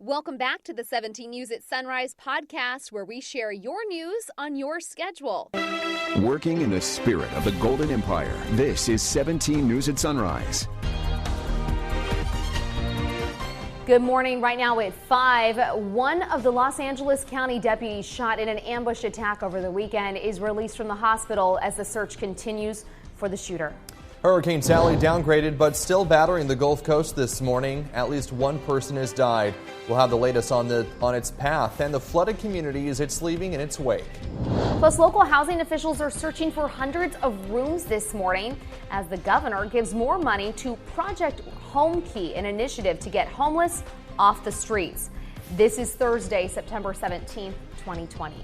Welcome back to the 17 News at Sunrise podcast, where we share your news on your schedule. Working in the spirit of the Golden Empire, this is 17 News at Sunrise. Good morning. Right now at 5, one of the Los Angeles County deputies shot in an ambush attack over the weekend is released from the hospital as the search continues for the shooter. Hurricane Sally downgraded but still battering the Gulf Coast this morning. At least one person has died. We'll have the latest on its path and the flooded communities it's leaving in its wake. Plus, local housing officials are searching for hundreds of rooms this morning as the governor gives more money to Project Home Key, an initiative to get homeless off the streets. This is Thursday, September 17th, 2020.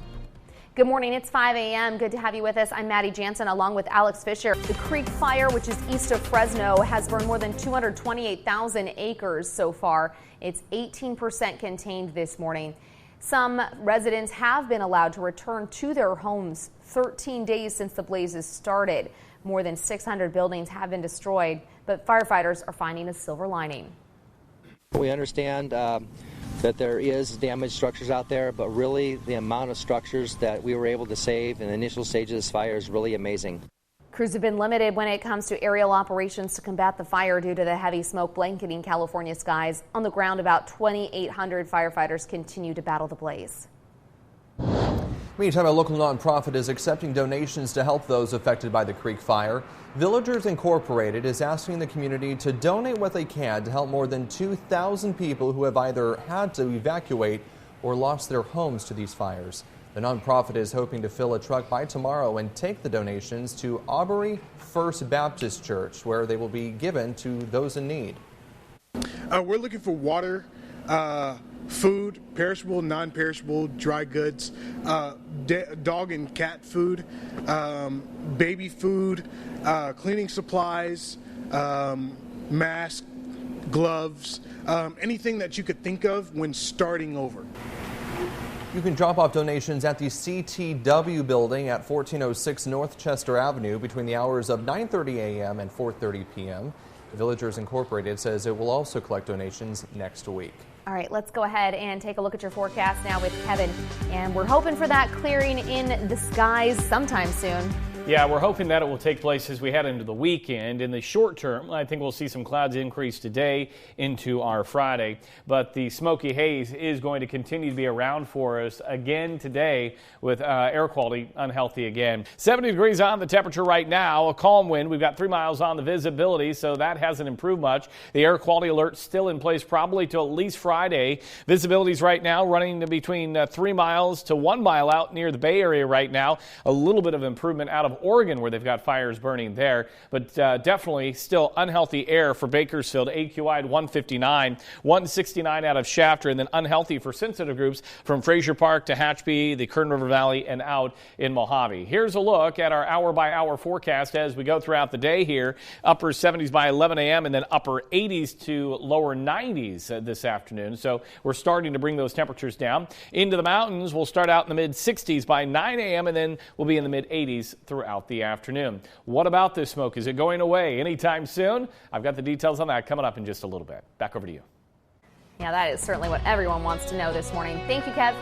Good morning. It's 5 a.m. Good to have you with us. I'm Maddie Jansen along with Alex Fisher. The Creek Fire, which is east of Fresno, has burned more than 228,000 acres so far. It's 18% contained this morning. Some residents have been allowed to return to their homes 13 days since the blazes started. More than 600 buildings have been destroyed, but firefighters are finding a silver lining. We understand that there is damaged structures out there, but really the amount of structures that we were able to save in the initial stage of this fire is really amazing. Crews have been limited when it comes to aerial operations to combat the fire due to the heavy smoke blanketing California skies. On the ground, about 2,800 firefighters continue to battle the blaze. Meantime, a local nonprofit is accepting donations to help those affected by the Creek Fire. Villagers Incorporated is asking the community to donate what they can to help more than 2,000 people who have either had to evacuate or lost their homes to these fires. The nonprofit is hoping to fill a truck by tomorrow and take the donations to Aubrey First Baptist Church, where they will be given to those in need. We're looking for water, food, perishable, non-perishable, dry goods, dog and cat food, baby food, cleaning supplies, masks, gloves, anything that you could think of when starting over. You can drop off donations at the CTW building at 1406 North Chester Avenue between the hours of 9:30 a.m. and 4:30 p.m. Villagers Incorporated says it will also collect donations next week. All right, let's go ahead and take a look at your forecast now with Kevin. And we're hoping for that clearing in the skies sometime soon. Yeah, we're hoping that it will take place as we head into the weekend. In the short term, I think we'll see some clouds increase today into our Friday. But the smoky haze is going to continue to be around for us again today with air quality unhealthy again. 70 degrees on the temperature right now, a calm wind. We've got 3 miles on the visibility, so that hasn't improved much. The air quality alert still in place probably till at least Friday. Visibility's right now running to between 3 miles to 1 mile out near the Bay Area right now. A little bit of improvement out of Oregon where they've got fires burning there, but definitely still unhealthy air for Bakersfield. AQI at 159, 169 out of Shafter, and then unhealthy for sensitive groups from Frazier Park to Hatchby, the Kern River Valley, and out in Mojave. Here's a look at our hour-by-hour forecast as we go throughout the day here. Upper 70s by 11 a.m. and then upper 80s to lower 90s this afternoon. So we're starting to bring those temperatures down. Into the mountains, we'll start out in the mid-60s by 9 a.m. and then we'll be in the mid-80s throughout the afternoon. What about this smoke? Is it going away anytime soon? I've got the details on that coming up in just a little bit. Back over to you. Yeah, that is certainly what everyone wants to know this morning. Thank you, Kev.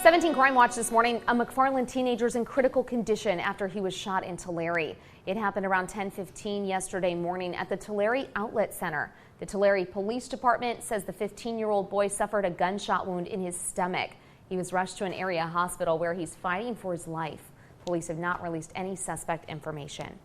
17 Crime Watch this morning. A McFarland teenager is in critical condition after he was shot in Tulare. It happened around 10:15 yesterday morning at the Tulare Outlet Center. The Tulare Police Department says the 15-year-old boy suffered a gunshot wound in his stomach. He was rushed to an area hospital where he's fighting for his life. Police have not released any suspect information.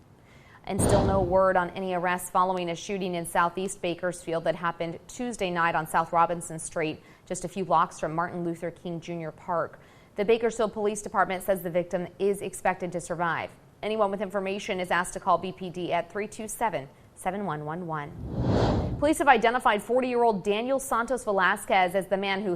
And still no word on any arrests following a shooting in southeast Bakersfield that happened Tuesday night on South Robinson Street, just a few blocks from Martin Luther King Jr. Park. The Bakersfield Police Department says the victim is expected to survive. Anyone with information is asked to call BPD at 327-7111. Police have identified 40-year-old Daniel Santos Velasquez as the man who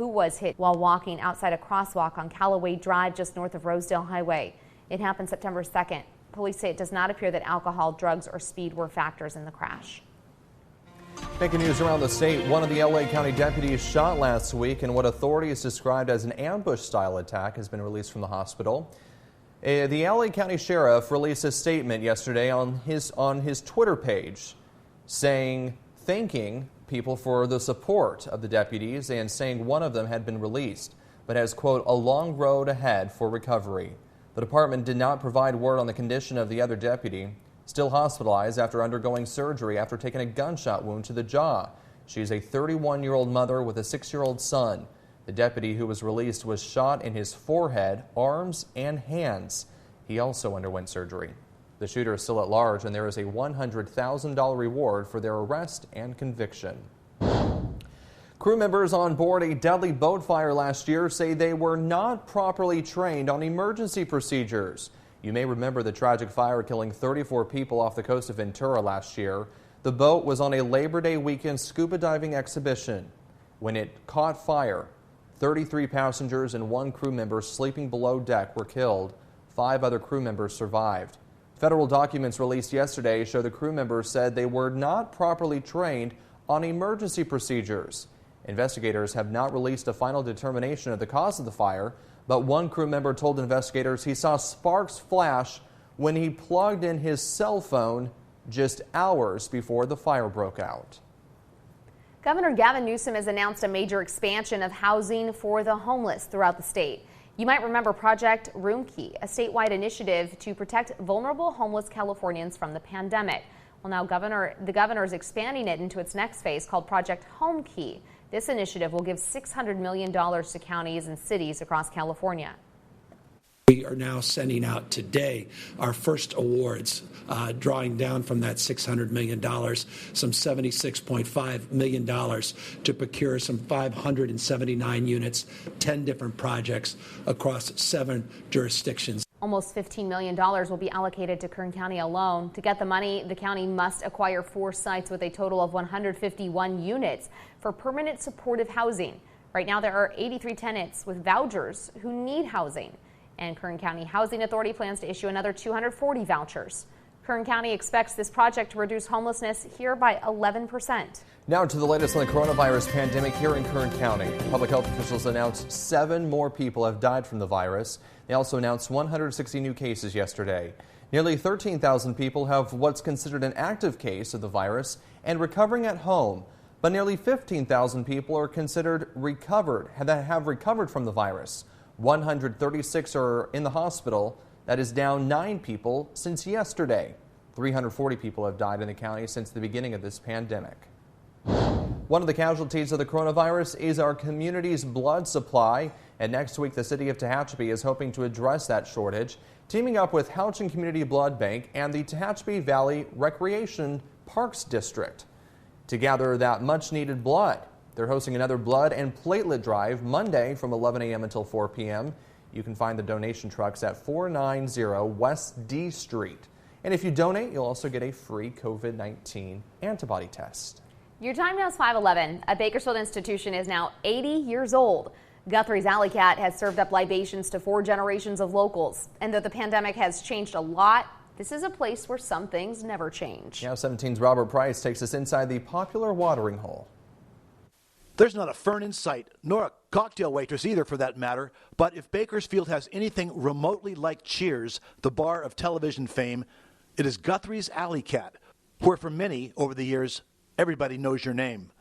was hit while walking outside a crosswalk on Callaway Drive just north of Rosedale Highway. It happened September 2nd. Police say it does not appear that alcohol, drugs, or speed were factors in the crash. Making news around the state, one of the LA County deputies shot last week in what authorities described as an ambush-style attack has been released from the hospital. The LA County Sheriff released a statement yesterday on his Twitter page, thanking people for the support of the deputies and saying one of them had been released, but has, quote, a long road ahead for recovery. The department did not provide word on the condition of the other deputy, still hospitalized after undergoing surgery after taking a gunshot wound to the jaw. She is a 31-year-old mother with a 6-year-old son. The deputy who was released was shot in his forehead, arms, and hands. He also underwent surgery. The shooter is still at large, and there is a $100,000 reward for their arrest and conviction. Crew members on board a deadly boat fire last year say they were not properly trained on emergency procedures. You may remember the tragic fire killing 34 people off the coast of Ventura last year. The boat was on a Labor Day weekend scuba diving exhibition. When it caught fire, 33 passengers and 1 crew member sleeping below deck were killed. 5 other crew members survived. Federal documents released yesterday show the crew members said they were not properly trained on emergency procedures. Investigators have not released a final determination of the cause of the fire, but 1 crew member told investigators he saw sparks flash when he plugged in his cell phone just hours before the fire broke out. Governor Gavin Newsom has announced a major expansion of housing for the homeless throughout the state. You might remember Project Room Key, a statewide initiative to protect vulnerable homeless Californians from the pandemic. Well, now the governor is expanding it into its next phase called Project Home Key. This initiative will give $600 million to counties and cities across California. We are now sending out today our first awards, drawing down from that $600 million, some $76.5 million to procure some 579 units, 10 different projects across 7 jurisdictions. Almost $15 million will be allocated to Kern County alone. To get the money, the county must acquire 4 sites with a total of 151 units for permanent supportive housing. Right now, there are 83 tenants with vouchers who need housing. And Kern County Housing Authority plans to issue another 240 vouchers. Kern County expects this project to reduce homelessness here by 11%. Now to the latest on the coronavirus pandemic here in Kern County. Public health officials announced 7 more people have died from the virus. They also announced 160 new cases yesterday. Nearly 13,000 people have what's considered an active case of the virus and recovering at home. But nearly 15,000 people are considered recovered, have recovered from the virus. 136 are in the hospital. That is down 9 people since yesterday. 340 people have died in the county since the beginning of this pandemic. One of the casualties of the coronavirus is our community's blood supply. And next week, the city of Tehachapi is hoping to address that shortage, teaming up with Houchin Community Blood Bank and the Tehachapi Valley Recreation Parks District to gather that much-needed blood. They're hosting another blood and platelet drive Monday from 11 a.m. until 4 p.m. You can find the donation trucks at 490 West D Street. And if you donate, you'll also get a free COVID-19 antibody test. Your time now is 5:11. A Bakersfield institution is now 80 years old. Guthrie's Alley Cat has served up libations to 4 generations of locals. And though the pandemic has changed a lot, this is a place where some things never change. Now 17's Robert Price takes us inside the popular watering hole. There's not a fern in sight, nor a cocktail waitress either for that matter, but if Bakersfield has anything remotely like Cheers, the bar of television fame, it is Guthrie's Alley Cat, where for many over the years, everybody knows your name.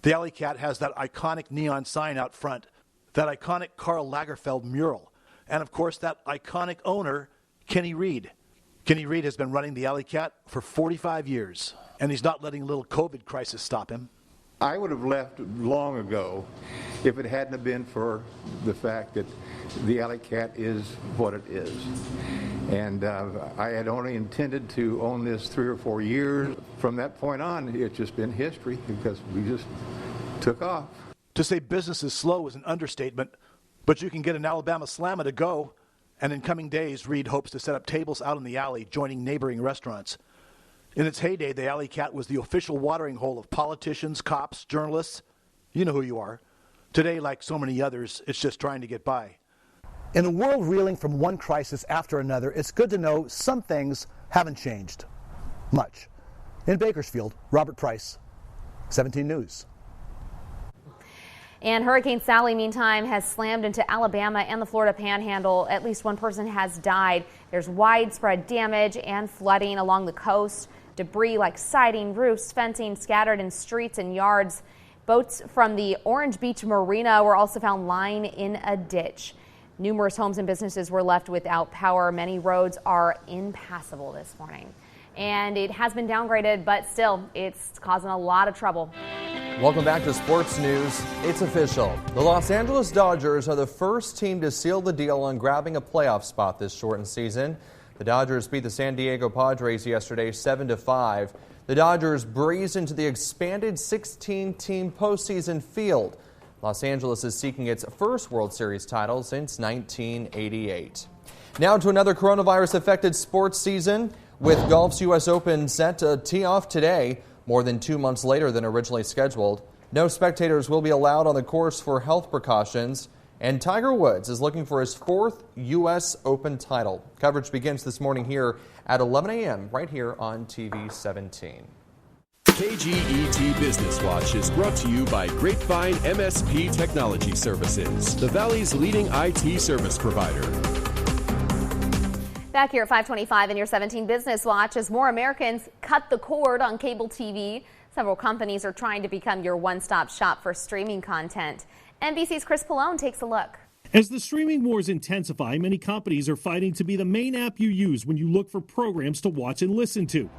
The Alley Cat has that iconic neon sign out front, that iconic Karl Lagerfeld mural, and of course that iconic owner, Kenny Reed. Kenny Reed has been running the Alley Cat for 45 years, and he's not letting a little COVID crisis stop him. I would have left long ago if it hadn't been for the fact that the Alley Cat is what it is. And I had only intended to own this 3 or 4 years. From that point on, it's just been history because we just took off. To say business is slow is an understatement, but you can get an Alabama Slamma to go. And in coming days, Reed hopes to set up tables out in the alley, joining neighboring restaurants. In its heyday, the Alley Cat was the official watering hole of politicians, cops, journalists. You know who you are. Today, like so many others, it's just trying to get by. In a world reeling from one crisis after another, it's good to know some things haven't changed much. In Bakersfield, Robert Price, 17 News. And Hurricane Sally, meantime, has slammed into Alabama and the Florida Panhandle. At least 1 person has died. There's widespread damage and flooding along the coast. Debris like siding, roofs, fencing scattered in streets and yards. Boats from the Orange Beach Marina were also found lying in a ditch. Numerous homes and businesses were left without power. Many roads are impassable this morning. And it has been downgraded, but still, it's causing a lot of trouble. Welcome back to Sports News. It's official. The Los Angeles Dodgers are the first team to seal the deal on grabbing a playoff spot this shortened season. The Dodgers beat the San Diego Padres yesterday 7-5. The Dodgers breezed into the expanded 16-team postseason field. Los Angeles is seeking its first World Series title since 1988. Now to another coronavirus-affected sports season, with golf's U.S. Open set to tee off today, more than 2 months later than originally scheduled. No spectators will be allowed on the course for health precautions, and Tiger Woods is looking for his fourth U.S. Open title. Coverage begins this morning here at 11 a.m. right here on TV 17. KGET Business Watch is brought to you by Grapevine MSP Technology Services, the Valley's leading IT service provider. Back here at 525 in your 17 Business Watch, as more Americans cut the cord on cable TV, several companies are trying to become your one-stop shop for streaming content. NBC's Chris Pallone takes a look. As the streaming wars intensify, many companies are fighting to be the main app you use when you look for programs to watch and listen to.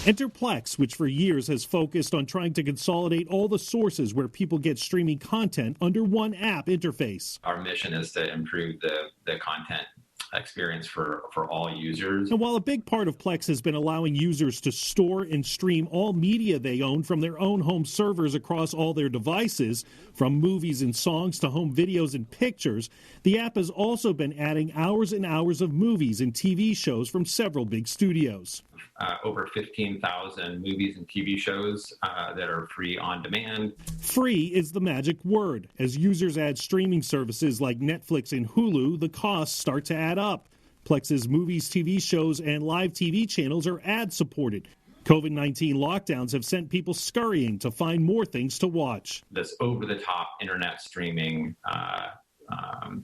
Enter Plex, which for years has focused on trying to consolidate all the sources where people get streaming content under one app interface. Our mission is to improve the content experience for all users. And while a big part of Plex has been allowing users to store and stream all media they own from their own home servers across all their devices, from movies and songs to home videos and pictures, the app has also been adding hours and hours of movies and TV shows from several big studios. Over 15,000 movies and TV shows that are free on demand. Free is the magic word. As users add streaming services like Netflix and Hulu, the costs start to add up. Plex's movies, TV shows, and live TV channels are ad-supported. COVID-19 lockdowns have sent people scurrying to find more things to watch. This over-the-top internet streaming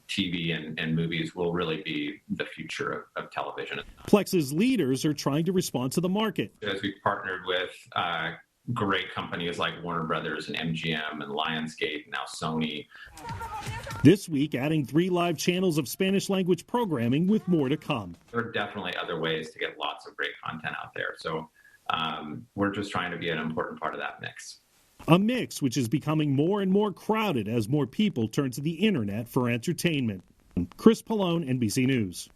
TV and movies will really be the future of television. Plex's leaders are trying to respond to the market. As we've partnered with great companies like Warner Brothers and MGM and Lionsgate, and now Sony. This week, adding 3 live channels of Spanish-language programming with more to come. There are definitely other ways to get lots of great content out there. So we're just trying to be an important part of that mix. A mix which is becoming more and more crowded as more people turn to the internet for entertainment. Chris Pallone, NBC News.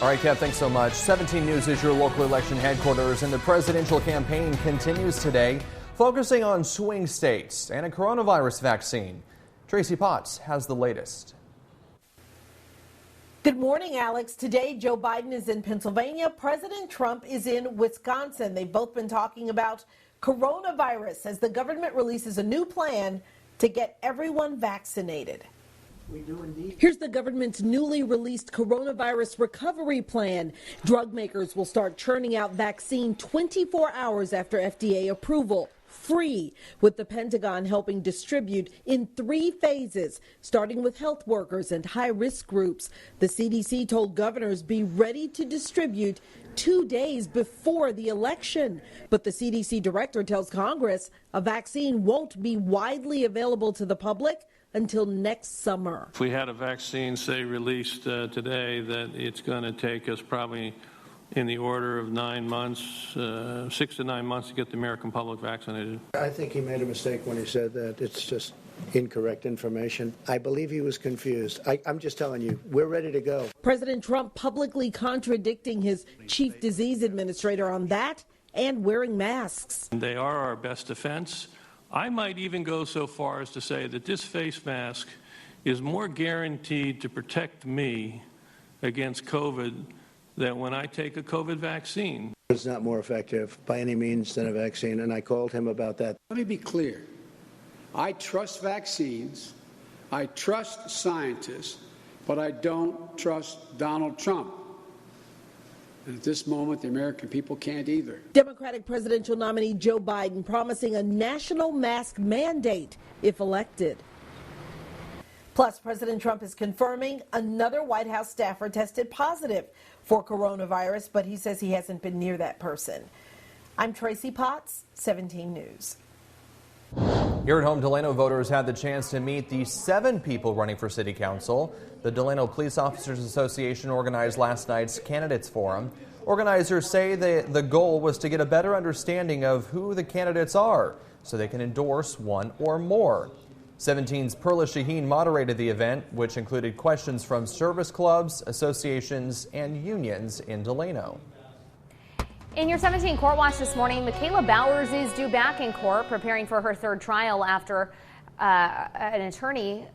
All right, Kev, thanks so much. 17 News is your local election headquarters, and the presidential campaign continues today, focusing on swing states and a coronavirus vaccine. Tracy Potts has the latest. Good morning, Alex. Today, Joe Biden is in Pennsylvania. President Trump is in Wisconsin. They've both been talking about coronavirus as the government releases a new plan to get everyone vaccinated. We do indeed. Here's the government's newly released coronavirus recovery plan. Drug makers will start churning out vaccine 24 hours after FDA approval. Free, with the Pentagon helping distribute in 3 phases, starting with health workers and high-risk groups. The CDC told governors be ready to distribute 2 days before the election. But the CDC director tells Congress a vaccine won't be widely available to the public until next summer. If we had a vaccine, say, released today, that it's going to take us probably in the order of 9 months, 6 to 9 months to get the American public vaccinated. I think he made a mistake when he said that. It's just incorrect information. I believe he was confused. I'm just telling you, we're ready to go. President Trump publicly contradicting his chief disease administrator on that and wearing masks. They are our best defense. I might even go so far as to say that this face mask is more guaranteed to protect me against COVID than when I take a COVID vaccine. It's not more effective by any means than a vaccine, and I called him about that. Let me be clear. I trust vaccines, I trust scientists, but I don't trust Donald Trump. And at this moment, the American people can't either. Democratic presidential nominee Joe Biden promising a national mask mandate if elected. Plus, President Trump is confirming another White House staffer tested positive. for coronavirus, but he says he hasn't been near that person. I'm Tracy Potts, 17 News. Here at home, Delano voters had the chance to meet the 7 people running for city council. The Delano Police Officers Association organized last night's candidates forum. Organizers say the goal was to get a better understanding of who the candidates are so they can endorse one or more. 17's Perla Shaheen moderated the event, which included questions from service clubs, associations, and unions in Delano. In your 17 Court Watch this morning, Michaela Bowers is due back in court, preparing for her 3rd trial after an attorney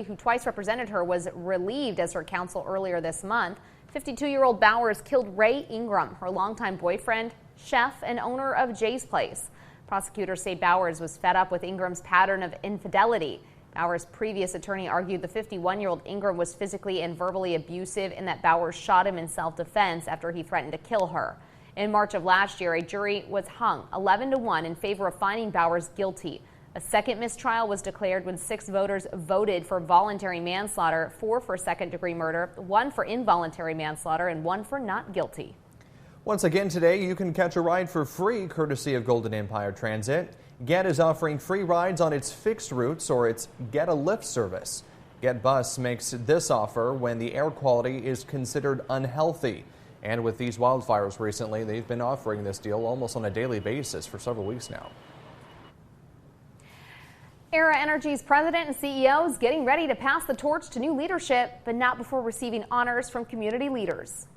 who twice represented her was relieved as her counsel earlier this month. 52-year-old Bowers killed Ray Ingram, her longtime boyfriend, chef, and owner of Jay's Place. Prosecutors say Bowers was fed up with Ingram's pattern of infidelity. Bowers' previous attorney argued the 51-year-old Ingram was physically and verbally abusive and that Bowers shot him in self-defense after he threatened to kill her. In March of last year, a jury was hung 11-1 in favor of finding Bowers guilty. A second mistrial was declared when 6 voters voted for voluntary manslaughter, 4 for second-degree murder, 1 for involuntary manslaughter, and 1 for not guilty. Once again today, you can catch a ride for free courtesy of Golden Empire Transit. Get is offering free rides on its fixed routes or its Get a Lift service. Get Bus makes this offer when the air quality is considered unhealthy. And with these wildfires recently, they've been offering this deal almost on a daily basis for several weeks now. Era Energy's president and CEO is getting ready to pass the torch to new leadership, but not before receiving honors from community leaders.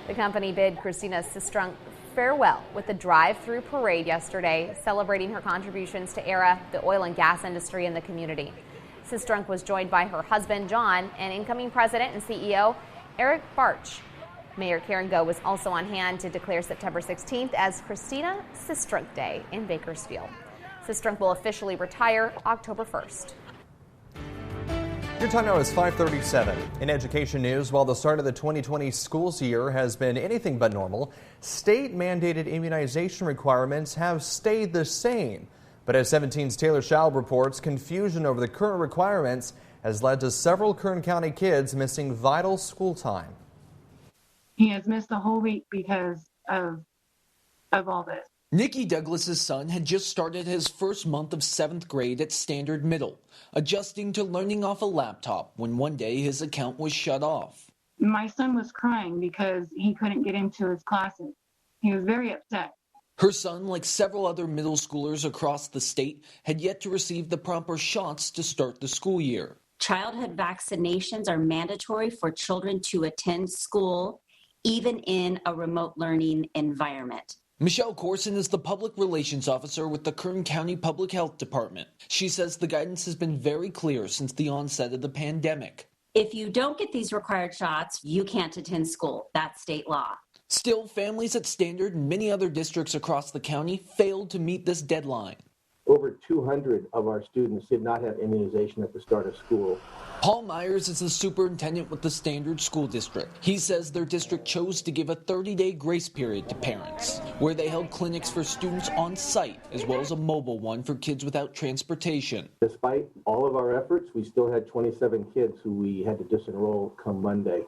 The company bid Christina Sistrunk farewell with a drive-through parade yesterday, celebrating her contributions to Era, the oil and gas industry, and the community. Sistrunk was joined by her husband, John, and incoming president and CEO, Eric Barch. Mayor Karen Go was also on hand to declare September 16th as Christina Sistrunk Day in Bakersfield. Sistrunk will officially retire October 1st. Your time now is 5:37. In education news, while the start of the 2020 school year has been anything but normal, state-mandated immunization requirements have stayed the same. But as 17's Taylor Schaub reports, confusion over the current requirements has led to several Kern County kids missing vital school time. He has missed the whole week because of all this. Nikki Douglas's son had just started his first month of 7th grade at Standard Middle, adjusting to learning off a laptop when one day his account was shut off. My son was crying because he couldn't get into his classes. He was very upset. Her son, like several other middle schoolers across the state, had yet to receive the proper shots to start the school year. Childhood vaccinations are mandatory for children to attend school, even in a remote learning environment. Michelle Corson is the public relations officer with the Kern County Public Health Department. She says the guidance has been very clear since the onset of the pandemic. If you don't get these required shots, you can't attend school. That's state law. Still, families at Standard and many other districts across the county failed to meet this deadline. Over 200 of our students did not have immunization at the start of school. Paul Myers is the superintendent with the Standard School District. He says their district chose to give a 30-day grace period to parents, where they held clinics for students on site, as well as a mobile one for kids without transportation. Despite all of our efforts, we still had 27 kids who we had to disenroll come Monday.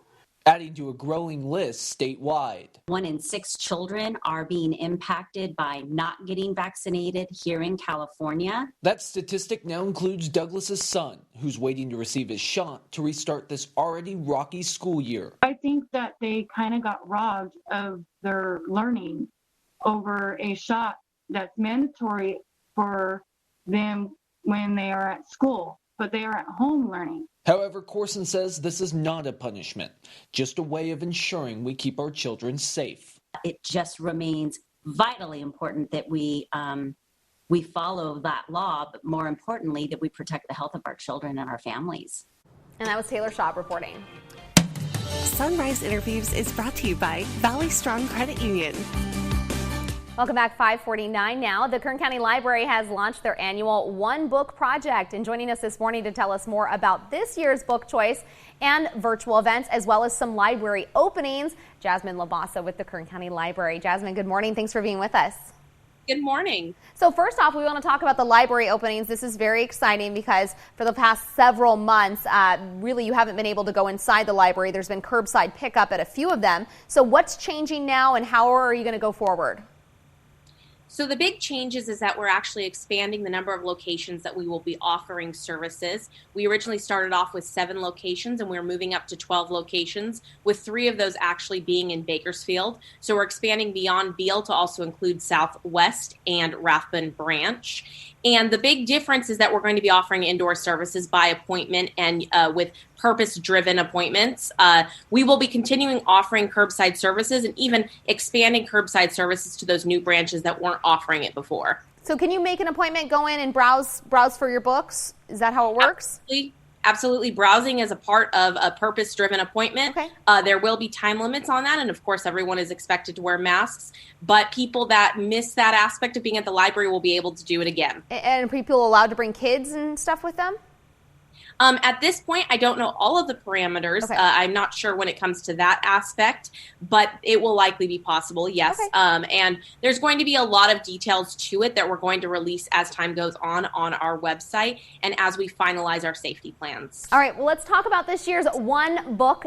Adding to a growing list statewide. 1 in 6 children are being impacted by not getting vaccinated here in California. That statistic now includes Douglas's son, who's waiting to receive his shot to restart this already rocky school year. I think that they kind of got robbed of their learning over a shot that's mandatory for them when they are at school, but they are at home learning. However, Corson says this is not a punishment, just a way of ensuring we keep our children safe. It just remains vitally important that we follow that law, but more importantly, that we protect the health of our children and our families. And that was Taylor Schaub reporting. Sunrise Interviews is brought to you by Valley Strong Credit Union. Welcome back, 5:49 now. The Kern County Library has launched their annual One Book Project. And joining us this morning to tell us more about this year's book choice and virtual events, as well as some library openings, Jasmine Labasa with the Kern County Library. Jasmine, good morning. Thanks for being with us. Good morning. So first off, we want to talk about the library openings. This is very exciting because for the past several months, really you haven't been able to go inside the library. There's been curbside pickup at a few of them. So what's changing now and how are you going to go forward? So the big changes is that we're actually expanding the number of locations that we will be offering services. We originally started off with 7 locations and we're moving up to 12 locations, with 3 of those actually being in Bakersfield. So we're expanding beyond Beale to also include Southwest and Rathbun Branch. And the big difference is that we're going to be offering indoor services by appointment and with purpose-driven appointments. We will be continuing offering curbside services and even expanding curbside services to those new branches that weren't offering it before. So can you make an appointment, go in and browse for your books? Is that how it works? Absolutely. Browsing is a part of a purpose-driven appointment. Okay. There will be time limits on that, and of course everyone is expected to wear masks, but people that miss that aspect of being at the library will be able to do it again. And are people allowed to bring kids and stuff with them? At this point, I don't know all of the parameters. Okay. I'm not sure when it comes to that aspect, but it will likely be possible, yes. Okay. And there's going to be a lot of details to it that we're going to release as time goes on our website and as we finalize our safety plans. All right, well, let's talk about this year's one book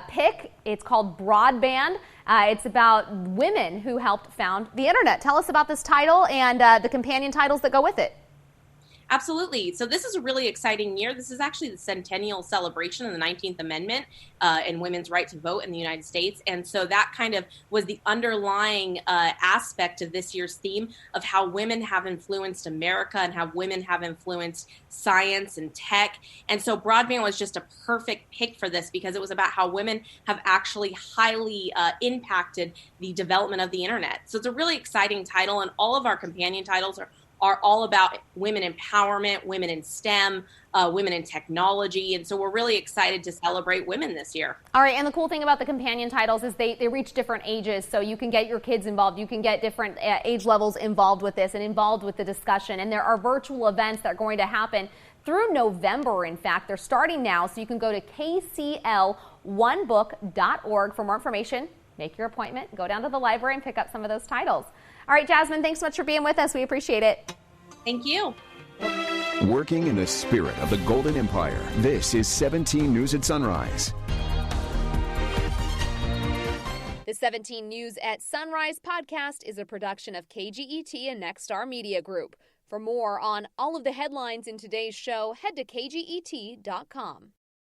pick. It's called Broadband. It's about women who helped found the internet. Tell us about this title and the companion titles that go with it. Absolutely. So this is a really exciting year. This is actually the centennial celebration of the 19th Amendment and women's right to vote in the United States. And so that kind of was the underlying aspect of this year's theme of how women have influenced America and how women have influenced science and tech. And so Broadband was just a perfect pick for this because it was about how women have actually highly impacted the development of the internet. So it's a really exciting title, and all of our companion titles are all about women empowerment, women in STEM, women in technology. And so we're really excited to celebrate women this year. All right. And the cool thing about the companion titles is they reach different ages. So you can get your kids involved. You can get different age levels involved with this and involved with the discussion. And there are virtual events that are going to happen through November. In fact, they're starting now. So you can go to kcl1book.org for more information. Make your appointment, go down to the library and pick up some of those titles. All right, Jasmine, thanks so much for being with us. We appreciate it. Thank you. Working in the spirit of the Golden Empire, this is 17 News at Sunrise. The 17 News at Sunrise podcast is a production of KGET and Nexstar Media Group. For more on all of the headlines in today's show, head to kget.com.